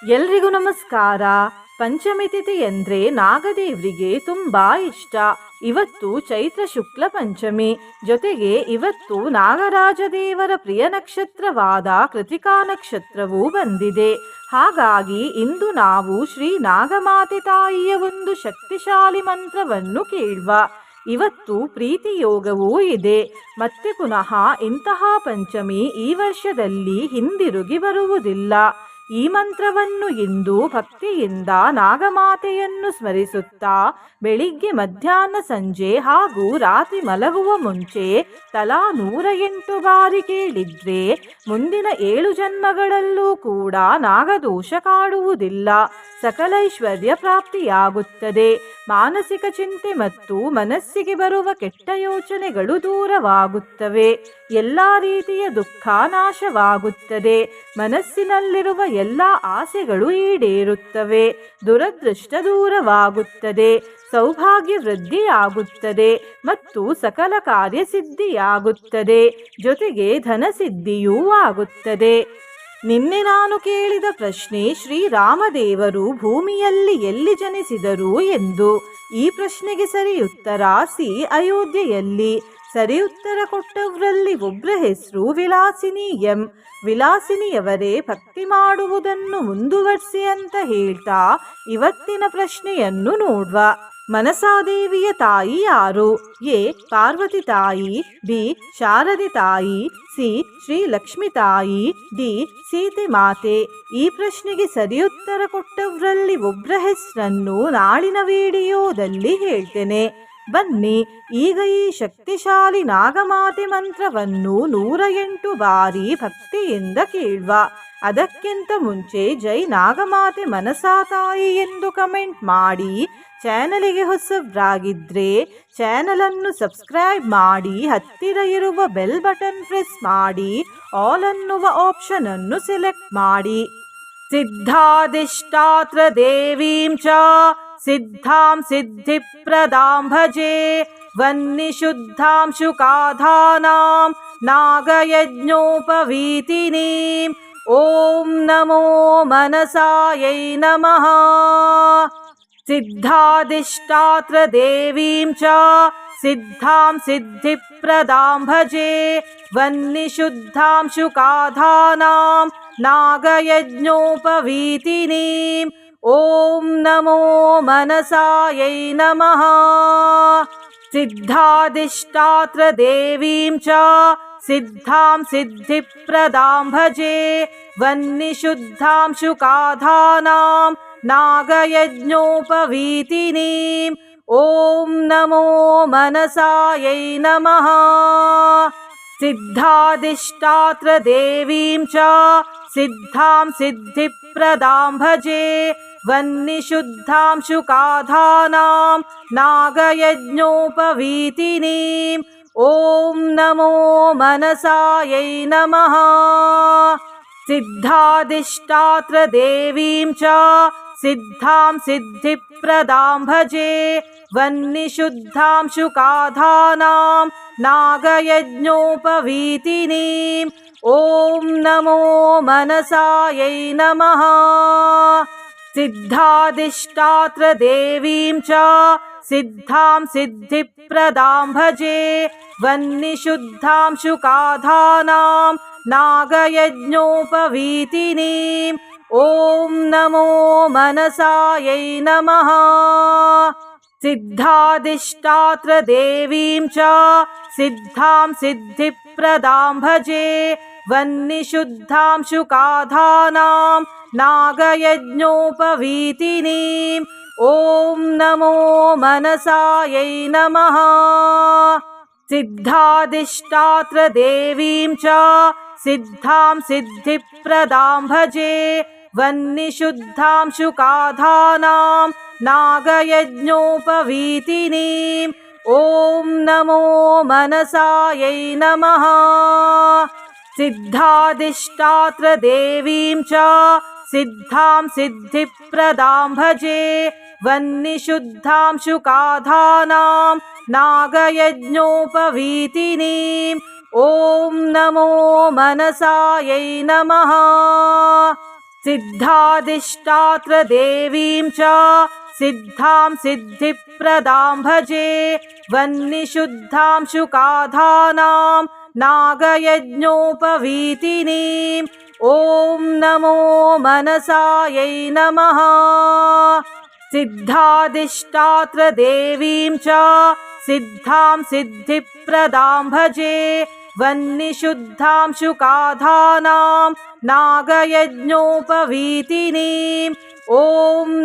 ಎಲ್ರಿಗೂ ನಮಸ್ಕಾರ. ಪಂಚಮಿ ತಿಥಿ ಎಂದ್ರೆ ನಾಗದೇವರಿಗೆ ತುಂಬಾ ಇಷ್ಟ. ಇವತ್ತು ಚೈತ್ರ ಶುಕ್ಲ ಪಂಚಮಿ, ಜೊತೆಗೆ ಇವತ್ತು ನಾಗರಾಜ ದೇವರ ಪ್ರಿಯ ನಕ್ಷತ್ರವಾದ ಕೃತಿಕಾ ನಕ್ಷತ್ರವೂ ಬಂದಿದೆ. ಹಾಗಾಗಿ ಇಂದು ನಾವು ಶ್ರೀ ನಾಗಮಾತೆ ತಾಯಿಯ ಒಂದು ಶಕ್ತಿಶಾಲಿ ಮಂತ್ರವನ್ನು ಕೇಳುವ. ಇವತ್ತು ಪ್ರೀತಿ ಯೋಗವೂ ಇದೆ. ಮತ್ತೆ ಪುನಃ ಇಂತಹ ಪಂಚಮಿ ಈ ವರ್ಷದಲ್ಲಿ ಹಿಂದಿರುಗಿ ಬರುವುದಿಲ್ಲ. ಈ ಮಂತ್ರವನ್ನು ಇಂದು ಭಕ್ತಿಯಿಂದ ನಾಗಮಾತೆಯನ್ನು ಸ್ಮರಿಸುತ್ತಾ ಬೆಳಿಗ್ಗೆ, ಮಧ್ಯಾಹ್ನ, ಸಂಜೆ ಹಾಗೂ ರಾತ್ರಿ ಮಲಗುವ ಮುಂಚೆ ತಲಾ 108 ಬಾರಿ ಕೇಳಿದ್ರೆ ಮುಂದಿನ 7 ಜನ್ಮಗಳಲ್ಲೂ ಕೂಡ ನಾಗದೋಷ ಕಾಡುವುದಿಲ್ಲ. ಸಕಲ ಐಶ್ವರ್ಯ ಪ್ರಾಪ್ತಿಯಾಗುತ್ತದೆ. ಮಾನಸಿಕ ಚಿಂತೆ ಮತ್ತು ಮನಸ್ಸಿಗೆ ಬರುವ ಕೆಟ್ಟ ಯೋಚನೆಗಳು ದೂರವಾಗುತ್ತವೆ. ಎಲ್ಲ ರೀತಿಯ ದುಃಖ ನಾಶವಾಗುತ್ತದೆ. ಮನಸ್ಸಿನಲ್ಲಿರುವ ಎಲ್ಲ ಆಸೆಗಳು ಈಡೇರುತ್ತವೆ. ದುರದೃಷ್ಟ ದೂರವಾಗುತ್ತದೆ. ಸೌಭಾಗ್ಯ ವೃದ್ಧಿಯಾಗುತ್ತದೆ ಮತ್ತು ಸಕಲ ಕಾರ್ಯಸಿದ್ಧಿಯಾಗುತ್ತದೆ. ಜೊತೆಗೆ ಧನಸಿದ್ಧಿಯೂ ಆಗುತ್ತದೆ. ನಿನ್ನೆ ನಾನು ಕೇಳಿದ ಪ್ರಶ್ನೆ, ಶ್ರೀರಾಮದೇವರು ಭೂಮಿಯಲ್ಲಿ ಎಲ್ಲಿ ಜನಿಸಿದರು ಎಂದು. ಈ ಪ್ರಶ್ನೆಗೆ ಸರಿ ಉತ್ತರ ಸಿ, ಅಯೋಧ್ಯೆಯಲ್ಲಿ. ಸರಿ ಉತ್ತರ ಕೊಟ್ಟವರಲ್ಲಿ ಒಬ್ಬರ ಹೆಸರು ವಿಲಾಸಿನಿ ಎಂ. ವಿಲಾಸಿನಿಯವರೇ ಭಕ್ತಿ ಮಾಡುವುದನ್ನು ಮುಂದುವರಿಸಿ ಅಂತ ಹೇಳ್ತಾ ಇವತ್ತಿನ ಪ್ರಶ್ನೆಯನ್ನು ನೋಡುವ. ಮನಸಾದೇವಿಯ ತಾಯಿ ಯಾರು? ಎ, ಪಾರ್ವತಿ ತಾಯಿ, ಬಿ, ಶಾರದೆ ತಾಯಿ, ಸಿ, ಶ್ರೀ ಲಕ್ಷ್ಮಿ ತಾಯಿ, ಡಿ, ಸೀತೆ ಮಾತೆ. ಈ ಪ್ರಶ್ನೆಗೆ ಸರಿಯುತ್ತರ ಕೊಟ್ಟವರಲ್ಲಿ ಒಬ್ಬರ ಹೆಸರನ್ನು ನಾಳಿನ ವಿಡಿಯೋದಲ್ಲಿ ಹೇಳ್ತೇನೆ. ಬನ್ನಿ ಈಗ ಈ ಶಕ್ತಿಶಾಲಿ ನಾಗಮಾತೆ ಮಂತ್ರವನ್ನು 108 ಬಾರಿ ಭಕ್ತಿಯಿಂದ ಕೇಳುವ. ಅದಕ್ಕಿಂತ ಮುಂಚೆ ಜೈ ನಾಗಮಾತೆ ಮನಸಾ ತಾಯಿ ಎಂದು ಕಮೆಂಟ್ ಮಾಡಿ. ಚಾನಲಿಗೆ ಹೊಸಬ್ರಾಗಿದ್ರೆ ಚಾನಲನ್ನು ಸಬ್ಸ್ಕ್ರೈಬ್ ಮಾಡಿ, ಹತ್ತಿರ ಇರುವ ಬೆಲ್ ಬಟನ್ ಪ್ರೆಸ್ ಮಾಡಿ, ಆಲ್ ಅನ್ನುವ ಆಪ್ಷನ್ ಅನ್ನು ಸೆಲೆಕ್ಟ್ ಮಾಡಿ. ಸಿದ್ಧಾಧಿಷ್ಠಾತ್ರ ದೇವೀಂ ಚ ಸಿದ್ಧಾಂ ಸಿದ್ಧಿಪ್ರದಾಂ ಭಜೆ ವನ್ನಿಶುದ್ಧಾಂ ಶುಕಾಧಾನಾಂ ನಾಗಯಜ್ಞೋಪವೀತಿನೀಂ. ಓಂ ನಮೋ ಮನಸಾಯೈ ನಮಃ. ಸಿದ್ಧಾಧಿಷ್ಠಾತ್ರ ದೇವೀಂ ಚ ಸಿದ್ಧಾಂ ಸಿದ್ಧಿಪ್ರದಾಂ ಭಜೆ ವನ್ನಿಶುದ್ಧಾಂ ಶುಕಾಧಾನಾಂ ನಾಗಯಜ್ಞೋಪವೀತಿನೀಂ. ಓಂ ನಮೋ ಮನಸಾಯೈ ನಮಃ. ಸಿದ್ಧಾಧಿಷ್ಠಾತ್ರ ದೇವೀಂ ಚ ಸಿದ್ಧಾಂ ಸಿದ್ಧಿಪ್ರದಾಂ ಭಜೆ ವನ್ನಿಶುದ್ಧಾಂ ಶುಕಾಧಾನಾಂ ನಾಗಯಜ್ಞೋಪವೀತಿನೀಂ. ಓಂ ನಮೋ ಮನಸಾಯೈ ನಮಃ. ಸಿದ್ಧಾಧಿಷ್ಠಾತ್ರ ದೇವೀಂ ಚ ಸಿದ್ಧಾಂ ಸಿದ್ಧಿಪ್ರದಾಂ ಭಜೆ ವನ್ನಿಶುದ್ಧಾಂ ಶುಕಾಧಾನಾಂ ನಾಗಯಜ್ಞೋಪವೀತಿನೀಂ. ಓಂ ನಮೋ ಮನಸಾಯೈ ನಮಃ. ಸಿದ್ಧಾಧಿಷ್ಠಾತ್ರ ದೇವೀಂ ಚ ಸಿದ್ಧಾಂ ಸಿದ್ಧಿಪ್ರದಾಂ ಭಜೆ ವನ್ನಿಶುದ್ಧಾಂ ಶುಕಾಧಾನಾಂ ನಾಗಯಜ್ಞೋಪವೀತಿನೀಂ. ಓಂ ನಮೋ ಮನಸಾಯೈ ನಮಃ. ಸಿದ್ಧಾಧಿಷ್ಠಾತ್ರ ದೇವೀಂ ಚ ಸಿದ್ಧಾಂ ಸಿದ್ಧಿಪ್ರದಾಂ ಭಜೆ ವನ್ನಿಶುದ್ಧಾಂ ಶುಕಾಧಾನಾಂ ನಾಗಯಜ್ಞೋಪವೀತಿನೀಂ. ಓಂ ನಮೋ ಮನಸಾಯೈ ನಮಃ. ಸಿದ್ಧಾಧಿಷ್ಠಾತ್ರ ದೇವೀಂ ಚ ಸಿದ್ಧಾಂ ಸಿದ್ಧಿಪ್ರದಾಂ ಭಜೆ ವನ್ನಿಶುದ್ಧಾಂ ಶುಕಾಧಾನಾಂ ನಾಗಯಜ್ಞೋಪವೀತಿನೀಂ. ಓಂ ನಮೋ ಮನಸಾಯೈ ನಮಃ. ಸಿದ್ಧಾಧಿಷ್ಠಾತ್ರ ದೇವೀಂ ಚ ಸಿದ್ಧಾಂ ಸಿದ್ಧಿಪ್ರದಾಂ ಭಜೆ ವನ್ನಿಶುದ್ಧಾಂ ಶುಕಾಧಾನಾಂ ನಾಗಯಜ್ಞೋಪವೀತಿನೀಂ. ಓಂ ನಮೋ ಮನಸಾಯೈ ನಮಃ. ಸಿದ್ಧಾಧಿಷ್ಠಾತ್ರ ದೇವೀಂ ಚ ಸಿದ್ಧಾಂ ಸಿದ್ಧಿಪ್ರದಾಂ ಭಜೆ ವನ್ನಿಶುದ್ಧಾಂ ಶುಕಾಧಾನಾಂ ನಾಗಯಜ್ಞೋಪವೀತಿನೀಂ. ಓಂ ನಮೋ ಮನಸಾಯೈ ನಮಃ. सिद्धादिष्टात्रदेवीं च सिद्धां सिद्धिप्रदां भजे वह्निशुद्धां शुकाधानां नागयज्ञोपवीतिनीम् ॐ नमो मनसायै नमः। सिद्धादिष्टात्रदेवीं च सिद्धां सिद्धिप्रदां भजे वह्निशुद्धां शुकाधानां नागयज्ञोपवीतिनीम् ॐ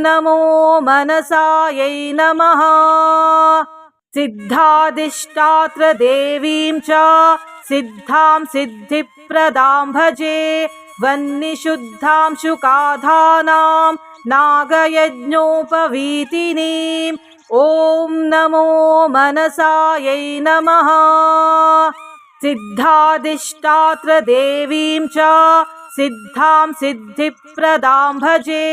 नमो मनसायै नमः। सिद्धादिष्टात्रदेवीं च सिद्धां सिद्धिप्रदां भजे वह्निशुद्धां शुकाधानां नागयज्ञोपवीतिनीम् ॐ नमो मनसायै नमः। सिद्धादिष्टात्रदेवीं च सिद्धां सिद्धिप्रदां भजे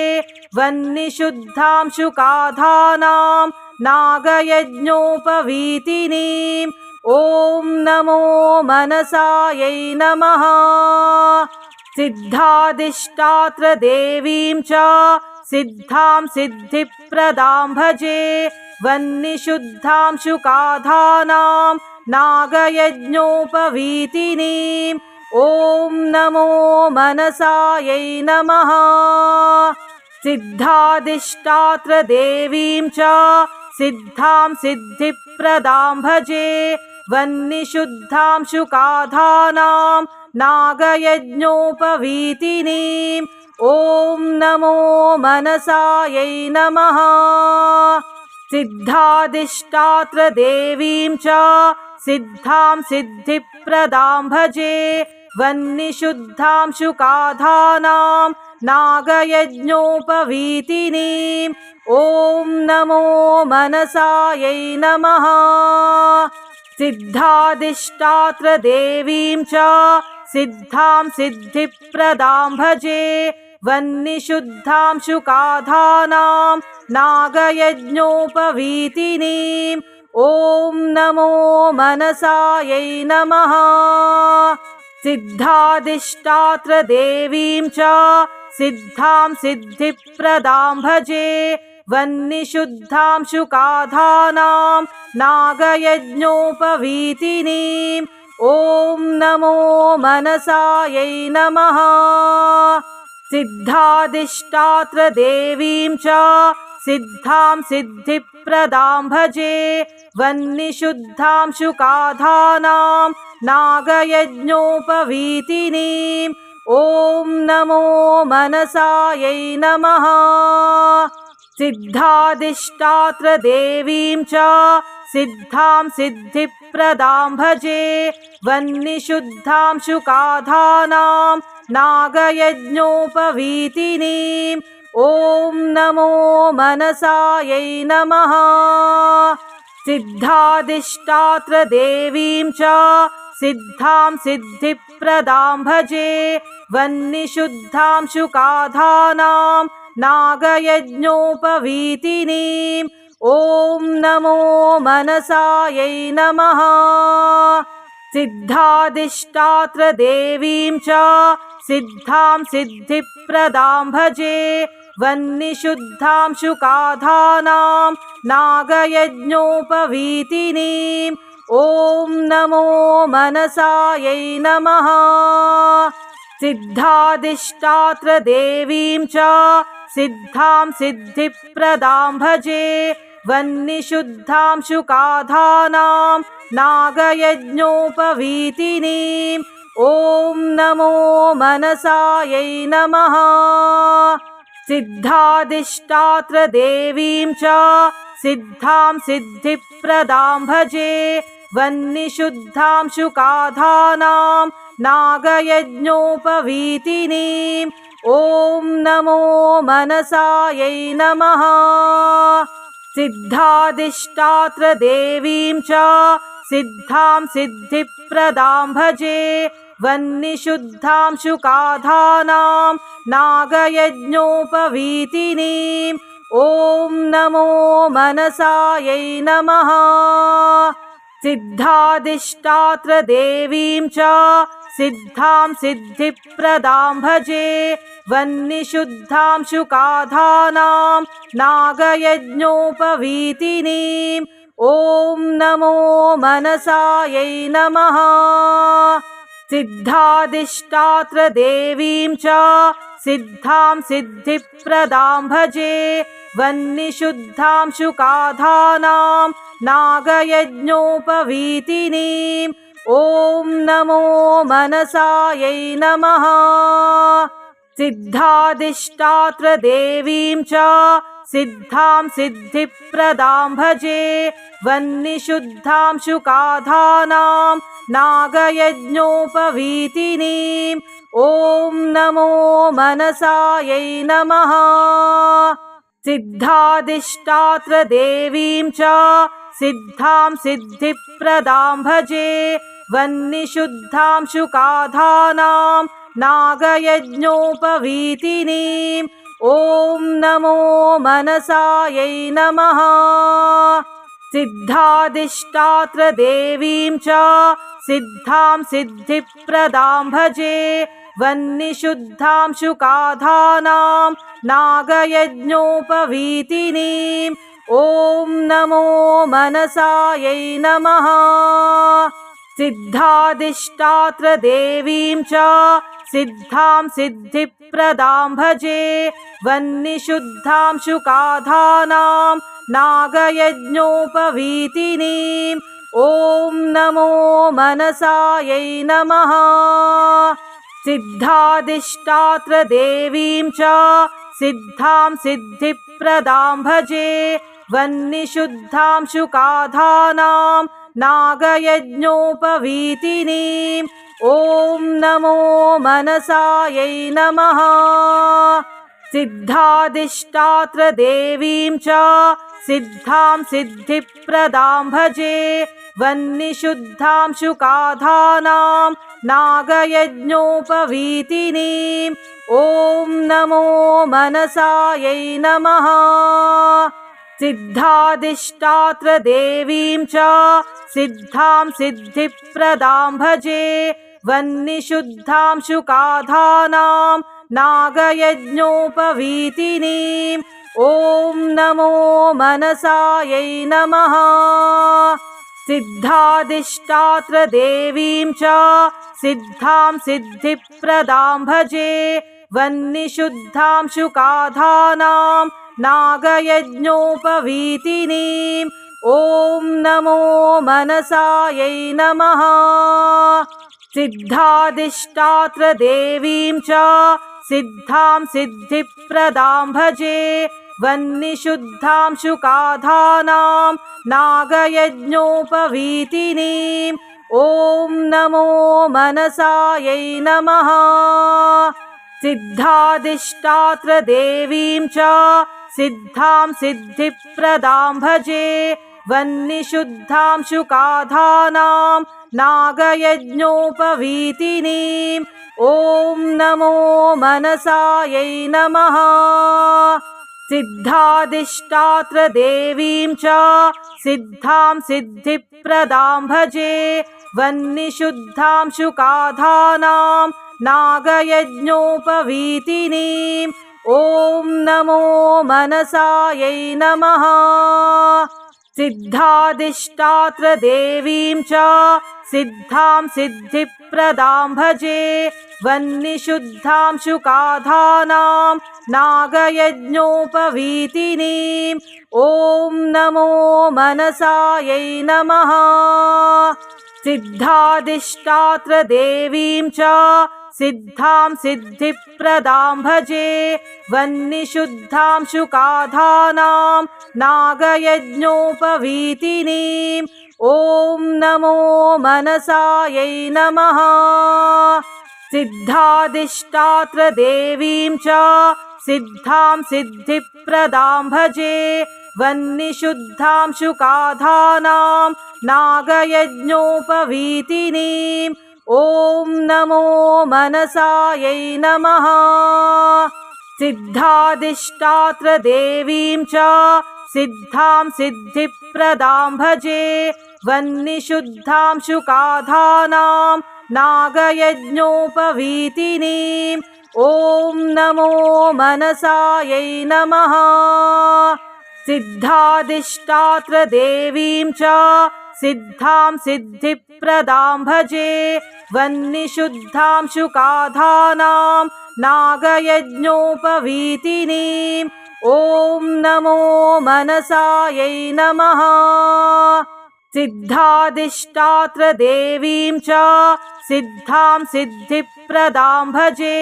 वह्निशुद्धां शुकाधानां नागयज्ञोपवीतिनीम् ॐ नमो मनसायै नमः। सिद्धादिष्टात्रदेवीं च सिद्धां सिद्धिप्रदां भजे वह्निशुद्धां शुकाधानां नागयज्ञोपवीतिनीम् ॐ नमो मनसायै नमः। सिद्धादिष्टात्रदेवीं च सिद्धां सिद्धिप्रदां भजे वह्निशुद्धां शुकाधानां नागयज्ञोपवीतिनीम् ॐ नमो मनसायै नमः। सिद्धादिष्टात्रदेवीं च सिद्धां सिद्धिप्रदां भजे वह्निशुद्धां शुकाधानां नागयज्ञोपवीतिनीम् ॐ नमो मनसायै नमः। सिद्धादिष्टात्रदेवीं च सिद्धां सिद्धिप्रदां भजे वह्निशुद्धां शुकाधानां नागयज्ञोपवीतिनीम् ॐ नमो मनसायै नमः। सिद्धादिष्टात्रदेवीं च सिद्धां सिद्धिप्रदां भजे वह्निशुद्धां शुकाधानां नागयज्ञोपवीतिनीम् ॐ नमो मनसायै नमः। सिद्धादिष्टात्रदेवीं च सिद्धां सिद्धिप्रदां भजे वह्निशुद्धां शुकाधानां नागयज्ञोपवीतिनीम् ॐ नमो मनसायै नमः। सिद्धादिष्टात्रदेवीं च सिद्धां सिद्धिप्रदां भजे वह्निशुद्धां शुकाधानां नागयज्ञोपवीतिनीम् ॐ नमो मनसायै नमः। सिद्धादिष्टात्रदेवीं च सिद्धां सिद्धिप्रदां भजे वह्निशुद्धां शुकाधानां नागयज्ञोपवीतिनीम् ॐ नमो मनसायै नमः। सिद्धादिष्टात्रदेवीं च सिद्धां सिद्धिप्रदां भजे वह्निशुद्धां शुकाधानां नागयज्ञोपवीतिनीम् ॐ नमो मनसायै नमः। सिद्धादिष्टात्रदेवीं च सिद्धां सिद्धिप्रदां भजे वह्निशुद्धां शुकाधानां नागयज्ञोपवीतिनीम् ॐ नमो मनसायै नमः। सिद्धादिष्टात्रदेवीं च सिद्धां सिद्धिप्रदां भजे वह्निशुद्धां शुकाधानां नागयज्ञोपवीतिनीम् ॐ नमो मनसायै नमः। सिद्धादिष्टात्रदेवीं च सिद्धां सिद्धिप्रदां भजे वह्निशुद्धां शुकाधानां नागयज्ञोपवीतिनीम् ॐ नमो मनसायै नमः। सिद्धादिष्टात्रदेवीं च सिद्धां सिद्धिप्रदां भजे वह्निशुद्धां शुकाधानां नागयज्ञोपवीतिनीम् ॐ नमो मनसायै नमः। सिद्धाधिष्ठात्रदेवीं च सिद्धां सिद्धिप्रदां भजे वह्निशुद्धां शुकाधानां नागयज्ञोपवीतिनीम् ॐ नमो मनसायै नमः। सिद्धाधिष्ठात्रदेवीं च सिद्धां सिद्धिप्रदां भजे वह्निशुद्धां शुकाधानां नागयज्ञोपवीतिनीम् ॐ नमो मनसायै नमः। सिद्धाधिष्ठात्रदेवीं च सिद्धां सिद्धिप्रदां भजे वह्निशुद्धां शुकाधानां नागयज्ञोपवीतिनीम् ॐ नमो मनसायै नमः। सिद्धाधिष्ठात्रदेवीं च सिद्धां सिद्धिप्रदां भजे वह्निशुद्धां शुकाधानां नागयज्ञोपवीतिनीम् ॐ नमो मनसायै नमः। सिद्धाधिष्ठात्रदेवीं च सिद्धां सिद्धिप्रदां भजे वह्निशुद्धां शुकाधानां नागयज्ञोपवीतिनीम् ॐ नमो मनसायै नमः। सिद्धाधिष्ठात्रदेवीं च सिद्धां सिद्धिप्रदां भजे वह्निशुद्धां शुकाधानां नागयज्ञोपवीतिनीम् ॐ नमो मनसायै नमः। सिद्धाधिष्ठात्रदेवीं च सिद्धां सिद्धिप्रदां भजे वह्निशुद्धां शुकाधानां नागयज्ञोपवीतिनीम् ॐ नमो मनसायै नमः। सिद्धाधिष्ठात्रदेवीं च सिद्धां सिद्धिप्रदां भजे वह्निशुद्धां शुकाधानां नागयज्ञोपवीतिनीम् ॐ नमो मनसायै नमः। सिद्धाधिष्ठात्रदेवीं च सिद्धां सिद्धिप्रदां भजे वह्निशुद्धां शुकाधानां नागयज्ञोपवीतिनीम् ॐ नमो मनसायै नमः। सिद्धाधिष्ठात्रदेवीं च सिद्धां सिद्धिप्रदां भजे वह्निशुद्धां शुकाधानां नागयज्ञोपवीतिनीम् ॐ नमो मनसायै नमः। सिद्धाधिष्ठात्रदेवीं च सिद्धां सिद्धिप्रदां भजे वह्निशुद्धां शुकाधानां नागयज्ञोपवीतिनीम् ॐ नमो मनसायै नमः। सिद्धाधिष्ठात्रदेवीं च सिद्धां सिद्धिप्रदां भजे वह्निशुद्धां शुकाधानां नागयज्ञोपवीतिनीम् ॐ नमो मनसायै नमः। सिद्धाधिष्ठात्रदेवीं च सिद्धां सिद्धिप्रदां भजे वह्निशुद्धां शुकाधानां नागयज्ञोपवीतिनीम् ॐ नमो मनसायै नमः। सिद्धाधिष्ठात्रदेवीं च सिद्धां सिद्धिप्रदां भजे वह्निशुद्धां शुकाधानां नागयज्ञोपवीतिनीम् ॐ नमो मनसायै नमः। सिद्धाधिष्ठात्रदेवीं च सिद्धां सिद्धिप्रदां भजे वह्निशुद्धां शुकाधानां नागयज्ञोपवीतिनीम् ॐ नमो मनसायै नमः। सिद्धाधिष्ठात्रदेवीं च सिद्धां सिद्धिप्रदां भजे वह्निशुद्धां शुकाधानां नागयज्ञोपवीतिनीम् ॐ नमो मनसायै नमः। सिद्धादिष्टात्रदेवीं च सिद्धां सिद्धिप्रदां भजे वह्निशुद्धां शुकाधानां नागयज्ञोपवीतिनीम् ॐ नमो मनसायै नमः। सिद्धादिष्टात्रदेवीं च सिद्धां सिद्धिप्रदां भजे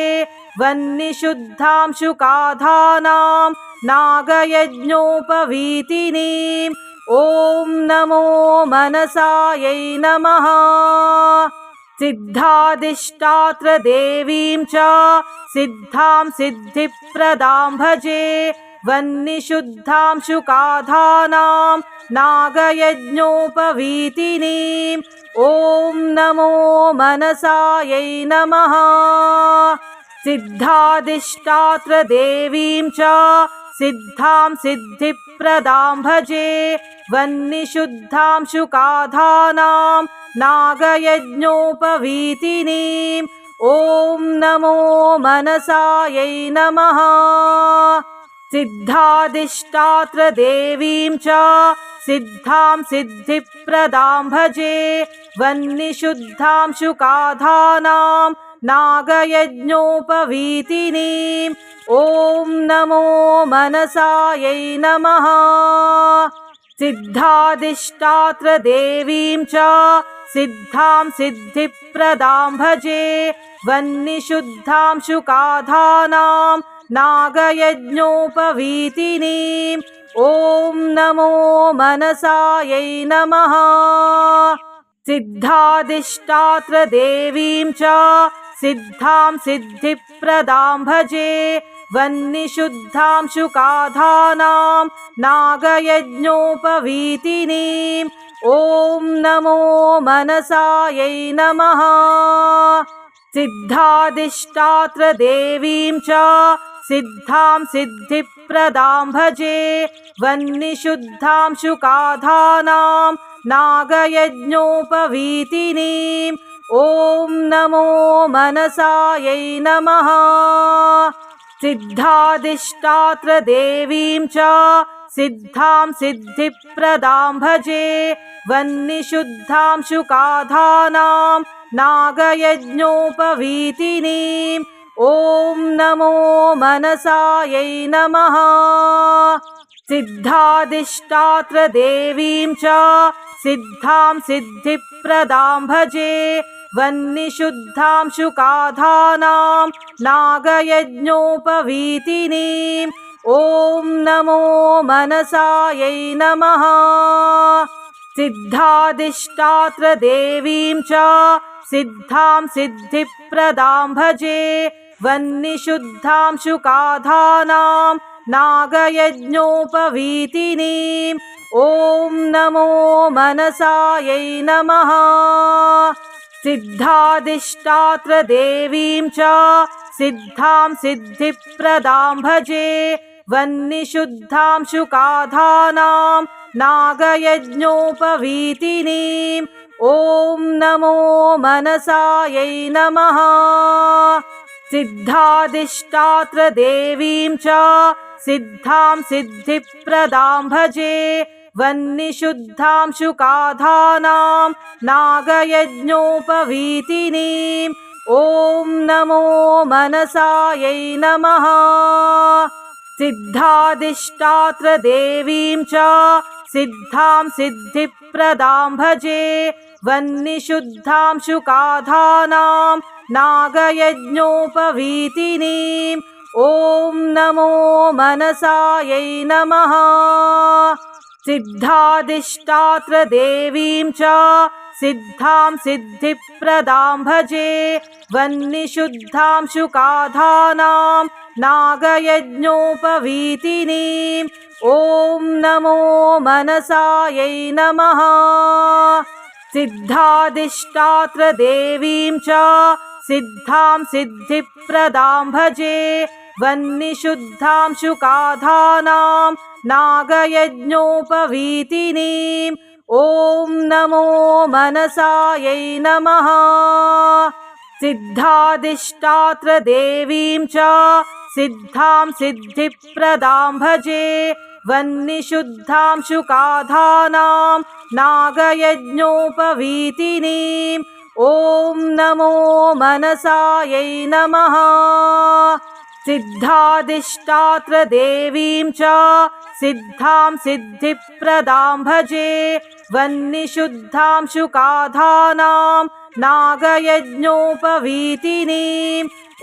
वह्निशुद्धां शुकाधानां नागयज्ञोपवीतिनीम् ॐ नमो मनसायै नमः। सिद्धादिष्टात्रदेवीं च सिद्धां सिद्धिप्रदां भजे वह्निशुद्धां शुकाधानां नागयज्ञोपवीतिनीम् ॐ नमो मनसायै नमः। सिद्धादिष्टात्रदेवीं च सिद्धां सिद्धिप्रदां भजे वह्निशुद्धां शुकाधानां नागयज्ञोपवीतिनीम् ॐ नमो मनसायै नमः। सिद्धादिष्टात्रदेवीं च सिद्धां सिद्धिप्रदां भजे वह्निशुद्धां शुकाधानां नागयज्ञोपवीतिनीम् ॐ नमो मनसायै नमः। सिद्धादिष्टात्रदेवीं च सिद्धां सिद्धिप्रदां भजे वह्निशुद्धां शुकाधानां नागयज्ञोपवीतिनीम् ॐ नमो मनसायै नमः। सिद्धादिष्टात्रदेवीं च सिद्धां सिद्धिप्रदां भजे वह्निशुद्धां शुकाधानां नागयज्ञोपवीतिनीम् ॐ नमो मनसायै नमः। सिद्धादिष्टात्रदेवीं च सिद्धां सिद्धिप्रदां भजे वह्निशुद्धां शुकाधानां नागयज्ञोपवीतिनीम् ॐ नमो मनसायै नमः। सिद्धादिष्टात्रदेवीं च सिद्धां सिद्धिप्रदां भजे वह्निशुद्धां शुकाधानां नागयज्ञोपवीतिनीम् ॐ नमो मनसायै नमः। सिद्धादिष्टात्रदेवीं च सिद्धां सिद्धिप्रदां भजे वह्निशुद्धां शुकाधानां नागयज्ञोपवीतिनीम् ॐ नमो मनसायै नमः। सिद्धादिष्टात्रदेवीं च सिद्धां सिद्धिप्रदां भजे वह्निशुद्धां शुकाधानां नागयज्ञोपवीतिनीम् ॐ नमो मनसायै नमः। सिद्धादिष्टात्रदेवीं च सिद्धां सिद्धिप्रदां भजे वह्निशुद्धां शुकाधानां नागयज्ञोपवीतिनीम् ॐ नमो मनसायै नमः। सिद्धादिष्टात्रदेवीं च सिद्धां सिद्धिप्रदां भजे वह्निशुद्धां शुकाधानां नागयज्ञोपवीतिनीम् ॐ नमो मनसायै नमः। सिद्धादिष्टात्रदेवीं च सिद्धां सिद्धिप्रदां भजे वह्निशुद्धां शुकाधानां नागयज्ञोपवीतिनीम् ॐ नमो मनसायै नमः। सिद्धादिष्टात्रदेवीं च सिद्धां सिद्धिप्रदां भजे वह्निशुद्धां शुकाधानां नागयज्ञोपवीतिनीम् ॐ नमो मनसायै नमः। सिद्धादिष्टात्रदेवीं च सिद्धां सिद्धिप्रदां भजे वह्निशुद्धां शुकाधानां नागयज्ञोपवीतिनीम् ॐ नमो मनसायै नमः। सिद्धादिष्टात्रदेवीं च सिद्धां सिद्धिप्रदां भजे वह्निशुद्धां शुकाधानां नागयज्ञोपवीतिनीम् ॐ नमो मनसायै नमः। सिद्धादिष्टात्रदेवीं च सिद्धां सिद्धिप्रदां भजे वह्निशुद्धां शुकाधानां नागयज्ञोपवीतिनीम्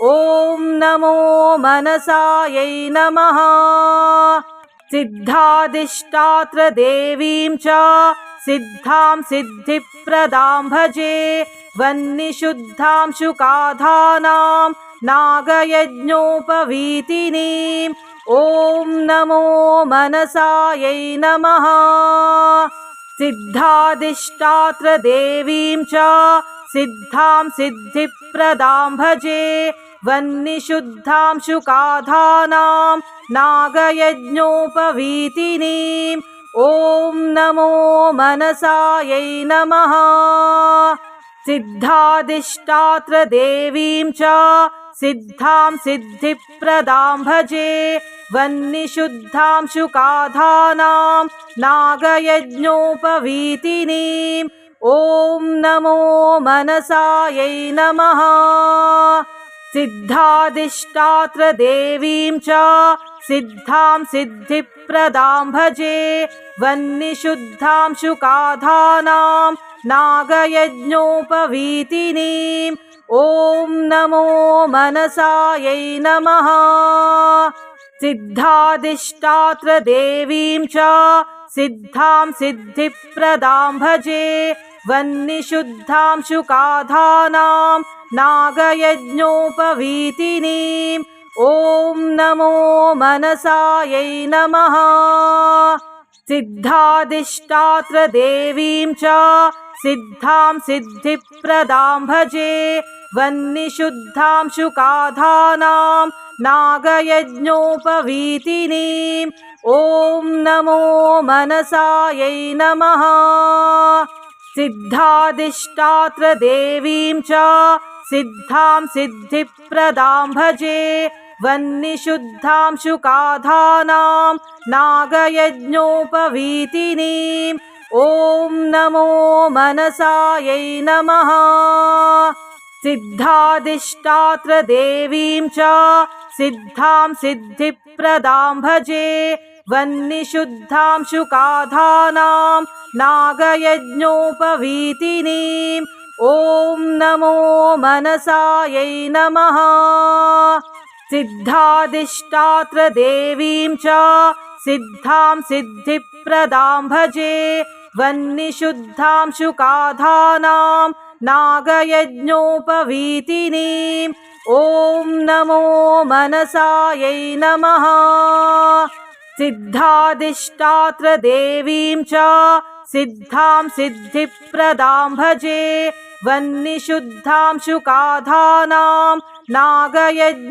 ॐ नमो मनसायै नमः। सिद्धादिष्टात्रदेवीं च सिद्धां सिद्धिप्रदां भजे वह्निशुद्धां शुकाधानां नागयज्ञोपवीतिनीम् ॐ नमो मनसायै नमः। सिद्धादिष्टात्रदेवीं च सिद्धां सिद्धिप्रदां भजे वह्निशुद्धां शुकाधानां नागयज्ञोपवीतिनीम् ॐ नमो मनसायै नमः। सिद्धादिष्टात्रदेवीं च सिद्धां सिद्धिप्रदां भजे वह्निशुद्धां शुकाधानां नागयज्ञोपवीतिनीम् ॐ नमो मनसायै नमः। सिद्धादिष्टात्रदेवीं च सिद्धां सिद्धिप्रदां भजे वह्निशुद्धां शुकाधानां नागयज्ञोपवीतिनीम् ॐ नमो मनसायै नमः। सिद्धादिष्टात्रदेवीं च सिद्धां सिद्धिप्रदां भजे वह्निशुद्धां शुकाधानां नागयज्ञोपवीतिनीम् ॐ नमो मनसायै नमः। सिद्धादिष्टात्रदेवीं च सिद्धां सिद्धिप्रदां भजे वह्निशुद्धां शुकाधानां नागयज्ञोपवीतिनीम् ॐ नमो मनसायै नमः। सिद्धादिष्टात्रदेवीं च सिद्धां सिद्धिप्रदां भजे वह्निशुद्धां शुकाधानां नागयज्ञोपवीतिनीम् ॐ नमो मनसायै नमः। सिद्धादिष्टात्रदेवीं च सिद्धां सिद्धिप्रदां भजे वह्निशुद्धां शुकाधानां नागयज्ञोपवीतिनीम् ॐ नमो मनसायै नमः। सिद्धादिष्टात्रदेवीं च सिद्धां सिद्धिप्रदां भजे वह्निशुद्धां शुकाधानां नागयज्ञोपवीतिनीम् ॐ नमो मनसायै नमः। सिद्धादिष्टात्रदेवीं च सिद्धां सिद्धिप्रदां भजे वह्निशुद्धां शुकाधानां नागयज्ञोपवीतिनीम्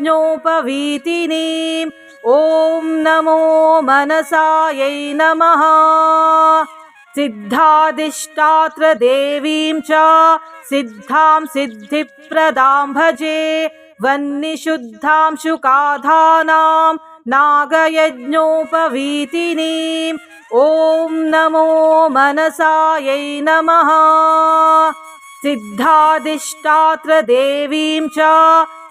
ॐ नमो मनसायै नमः। सिद्धादिष्टात्रदेवीं च सिद्धां सिद्धिप्रदां भजे वह्निशुद्धां शुकाधानां नागयज्ञोपवीतिनीम् ॐ नमो मनसायै नमः। सिद्धादिष्टात्रदेवीं च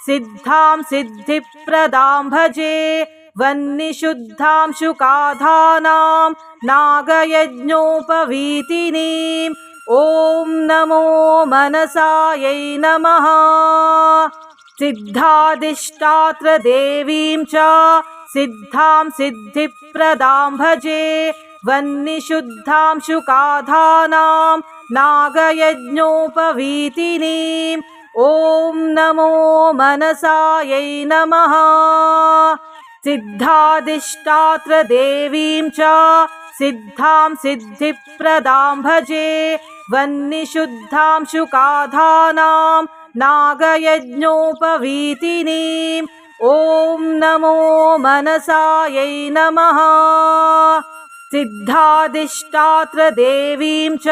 सिद्धां सिद्धिप्रदां भजे वह्निशुद्धां शुकाधानां नागयज्ञोपवीतिनीम् ॐ नमो मनसायै नमः। सिद्धादिष्टात्रदेवीं च सिद्धां सिद्धिप्रदां भजे वह्निशुद्धां शुकाधानां नागयज्ञोपवीतिनीम् ॐ नमो मनसायै नमः। सिद्धादिष्टात्रदेवीं च सिद्धां सिद्धिप्रदां भजे वह्निशुद्धां शुकाधानां नागयज्ञोपवीतिनीम् ॐ नमो मनसायै नमः। सिद्धादिष्टात्रदेवीं च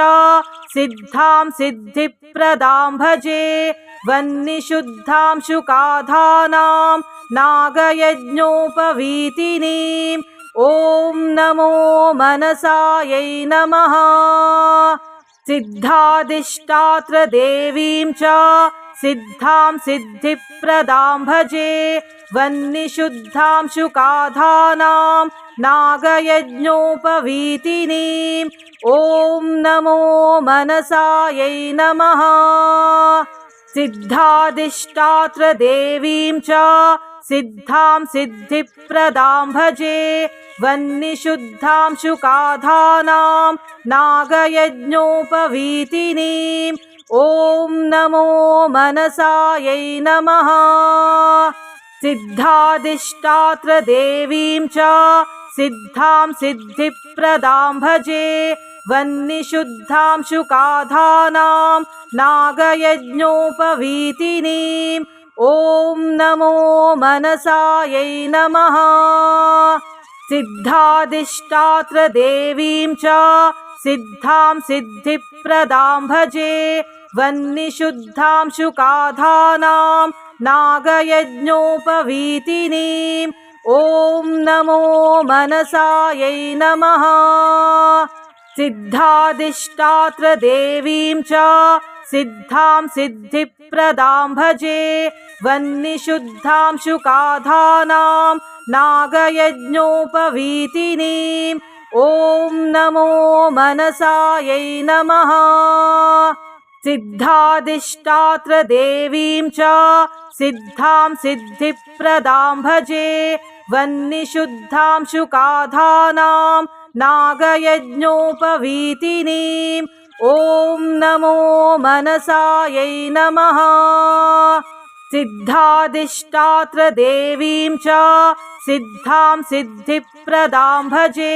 सिद्धां सिद्धिप्रदां भजे वह्निशुद्धां शुकाधानां नागयज्ञोपवीतिनीं ॐ नमो मनसायै नमः। सिद्धादिष्टात्रदेवीं च सिद्धां सिद्धिप्रदां भजे वह्निशुद्धां शुकाधानां नागयज्ञोपवीतिनीं ॐ नमो मनसायै नमः। सिद्धादिष्टात्रदेवीं च सिद्धां सिद्धिप्रदां भजे वह्निशुद्धां शुकाधानां नागयज्ञोपवीतिनीं ॐ नमो मनसायै नमः। सिद्धादिष्टात्रदेवीं च सिद्धां सिद्धिप्रदां भजे वह्निशुद्धां शुकाधानां नागयज्ञोपवीतिनीं ॐ नमो मनसायै नमः। सिद्धादिष्टात्रदेवीं च सिद्धां सिद्धिप्रदां भजे वह्निशुद्धां शुकाधानां नागयज्ञोपवीतिनीं ॐ नमो मनसायै नमः। सिद्धादिष्टात्रदेवीं च सिद्धां सिद्धिप्रदां भजे वह्निशुद्धां शुकाधानां नागयज्ञोपवीतिनीं ॐ नमो मनसायै नमः। सिद्धादिष्टात्रदेवीं च सिद्धां सिद्धिप्रदां भजे वह्निशुद्धां शुकाधानां नागयज्ञोपवीतिनीं ॐ नमो मनसायै नमः। सिद्धादिष्टात्रदेवीं च सिद्धां सिद्धिप्रदां भजे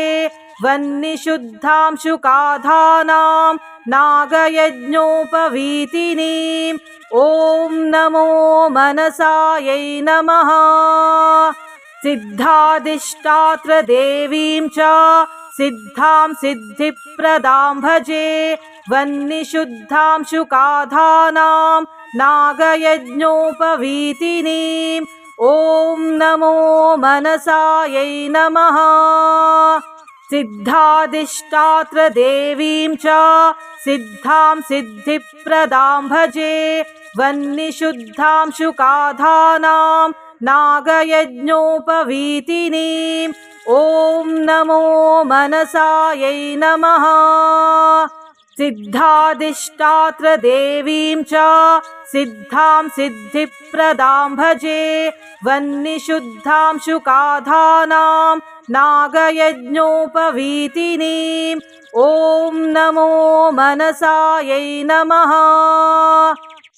वह्निशुद्धां शुकाधानां नागयज्ञोपवीतिनीं ॐ नमो मनसायै नमः। सिद्धादिष्टात्रदेवीं च सिद्धां सिद्धिप्रदां भजे वह्निशुद्धां शुकाधानां नागयज्ञोपवीतिनीं ॐ नमो मनसायै नमः। सिद्धादिष्टात्रदेवीं च सिद्धां सिद्धिप्रदां भजे वह्निशुद्धां शुकाधानां नागयज्ञोपवीतिनीं ॐ नमो मनसायै नमः। सिद्धादिष्टात्रदेवीं च सिद्धां सिद्धिप्रदां भजे वह्निशुद्धां शुकाधानां नागयज्ञोपवीतिनीं ॐ नमो मनसायै नमः।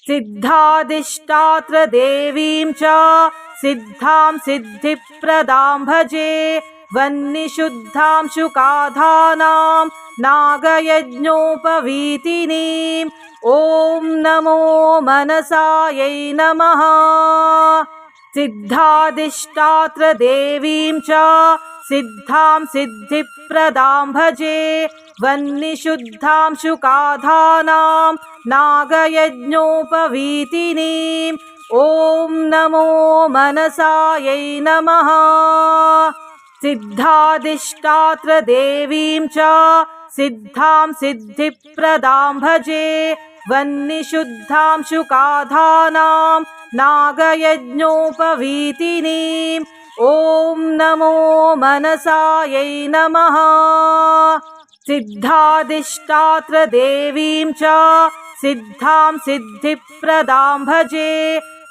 सिद्धादिष्टात्रदेवीं च सिद्धां सिद्धिप्रदां भजे वह्निशुद्धां शुकाधानां नागयज्ञोपवीतिनीं ॐ नमो मनसायै नमः। सिद्धादिष्टात्रदेवीं च सिद्धां सिद्धिप्रदां भजे वह्निशुद्धां शुकाधानां नागयज्ञोपवीतिनीं ॐ नमो मनसायै नमः। सिद्धादिष्टात्रदेवीं च सिद्धां सिद्धिप्रदां भजे वह्निशुद्धां शुकाधानां नागयज्ञोपवीतिनीं ॐ नमो मनसायै नमः। सिद्धादिष्टात्रदेवीं च सिद्धां सिद्धिप्रदां भजे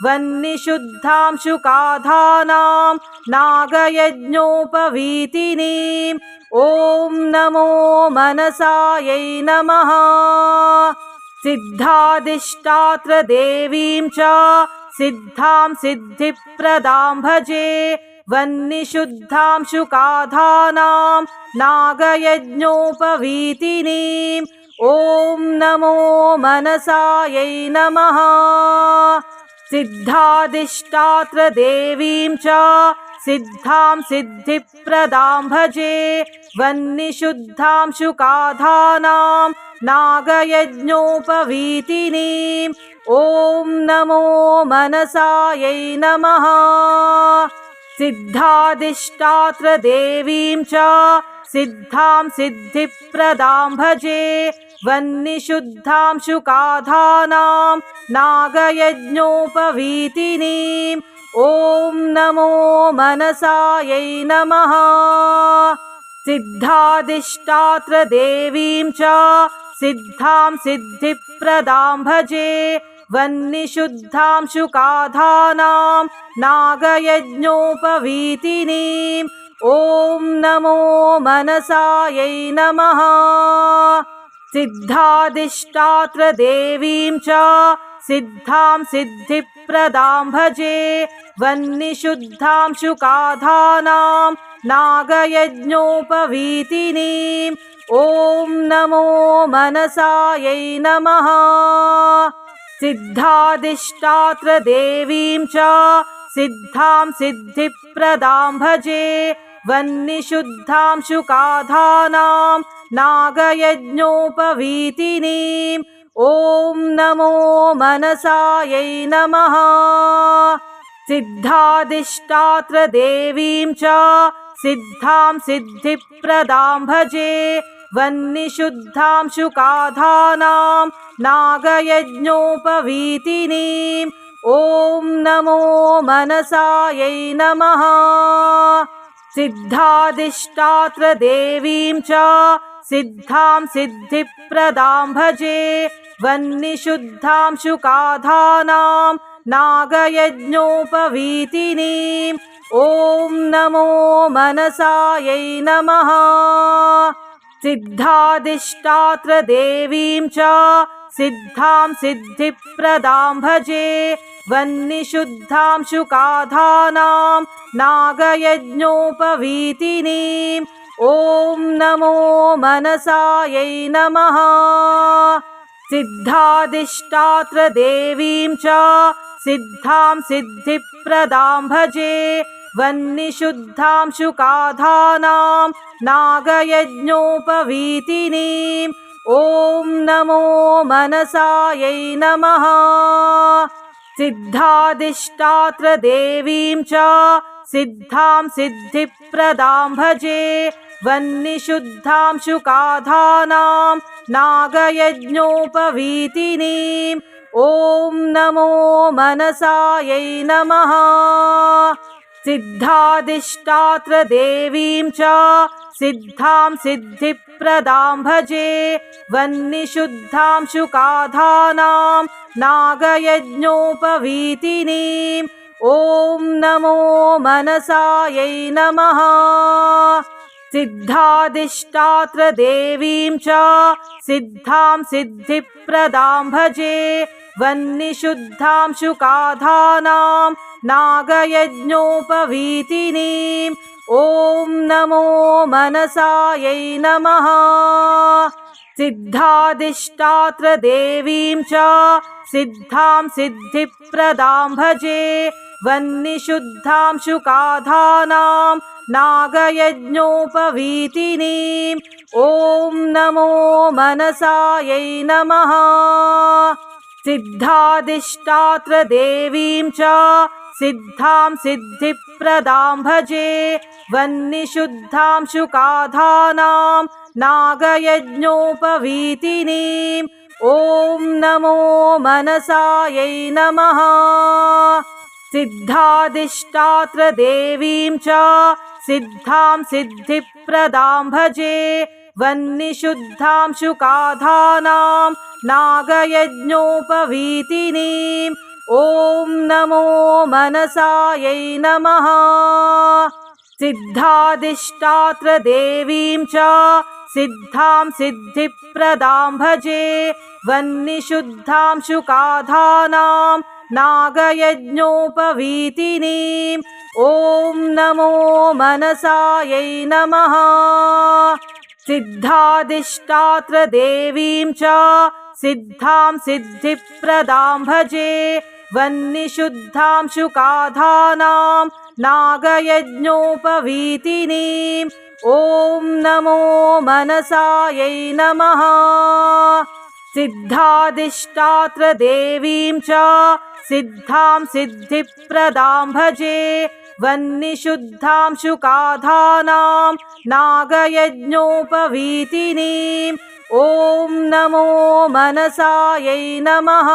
वह्निशुद्धां शुकाधानां नागयज्ञोपवीतिनीं ॐ नमो मनसायै नमः। सिद्धादिष्टात्रदेवीं च सिद्धां सिद्धिप्रदां भजे वह्निशुद्धां शुकाधानां नागयज्ञोपवीतिनीं ॐ नमो मनसायै नमः। सिद्धादिष्टात्रदेवीं च सिद्धां सिद्धिप्रदां भजे वह्निशुद्धांशुकाधानां नागयज्ञोपवीतिनीम् ॐ नमो मनसायै नमः। सिद्धाधिष्ठात्रदेवीं च सिद्धां सिद्धिप्रदां भजे वह्निशुद्धांशुकाधानां नागयज्ञोपवीतिनीम् ॐ नमो मनसायै नमः। सिद्धाधिष्ठात्रदेवीं च सिद्धां सिद्धिप्रदां भजे वह्निशुद्धांशुकाधानां नागयज्ञोपवीतिनीम् ॐ नमो मनसायै नमः। सिद्धाधिष्ठात्रदेवीं च सिद्धां सिद्धिप्रदां भजे वह्निशुद्धांशुकाधानां नागयज्ञोपवीतिनीम् ॐ नमो मनसायै नमः। सिद्धाधिष्ठात्रदेवीं च सिद्धां सिद्धिप्रदां भजे वह्निशुद्धांशुकाधानां नागयज्ञोपवीतिनीम् ॐ नमो मनसायै नमः। सिद्धाधिष्ठात्रदेवीं च सिद्धां सिद्धिप्रदां भजे वह्निशुद्धांशुकाधानां नागयज्ञोपवीतिनीम् ॐ नमो मनसायै नमः। सिद्धाधिष्ठात्रदेवीं च सिद्धां सिद्धिप्रदां भजे वह्निशुद्धांशुकाधानां नागयज्ञोपवीतिनीम् ॐ नमो मनसायै नमः। सिद्धाधिष्ठात्रदेवीं च सिद्धां सिद्धिप्रदां भजे वह्निशुद्धांशुकाधानां नागयज्ञोपवीतिनीम् ॐ नमो मनसायै नमः। सिद्धाधिष्ठात्रदेवीं च सिद्धां सिद्धिप्रदां भजे वह्निशुद्धांशुकाधानां नागयज्ञोपवीतिनीम् ॐ नमो मनसायै नमः। सिद्धाधिष्ठात्रदेवीं च सिद्धां सिद्धिप्रदां भजे वह्निशुद्धांशुकाधानां नागयज्ञोपवीतिनीम् ॐ नमो मनसायै नमः। सिद्धाधिष्ठात्रदेवीं च सिद्धां सिद्धिप्रदां भजे वह्निशुद्धांशुकाधानां नागयज्ञोपवीतिनीम् ॐ नमो मनसायै नमः। सिद्धाधिष्ठात्रदेवीं च सिद्धां सिद्धिप्रदां भजे वह्निशुद्धांशुकाधानां नागयज्ञोपवीतिनीम् ॐ नमो मनसायै नमः। सिद्धाधिष्ठात्रदेवीं च सिद्धां सिद्धिप्रदां भजे वह्निशुद्धांशुकाधानां नागयज्ञोपवीतिनीम् ॐ नमो मनसायै नमः। सिद्धाधिष्ठात्रदेवीं च सिद्धां सिद्धिप्रदां भजे वह्निशुद्धांशुकाधानां नागयज्ञोपवीतिनीम् ॐ नमो मनसायै नमः। सिद्धाधिष्ठात्रदेवीं च सिद्धां सिद्धिप्रदां भजे वह्निशुद्धांशुकाधानां नागयज्ञोपवीतिनीम् ॐ नमो मनसायै नमः। सिद्धाधिष्ठात्रदेवीं च सिद्धां सिद्धिप्रदां भजे वह्निशुद्धांशुकाधानां नागयज्ञोपवीतिनीम् ॐ नमो मनसायै नमः। सिद्धाधिष्ठात्रदेवीं च सिद्धां सिद्धिप्रदां भजे वह्निशुद्धांशुकाधानां नागयज्ञोपवीतिनीम् ॐ नमो मनसायै नमः। सिद्धादिष्टात्रदेवीं च सिद्धां सिद्धिप्रदां भजे वह्निशुद्धां शुकाधानां नागयज्ञोपवीतिनीम् ॐ नमो मनसायै नमः।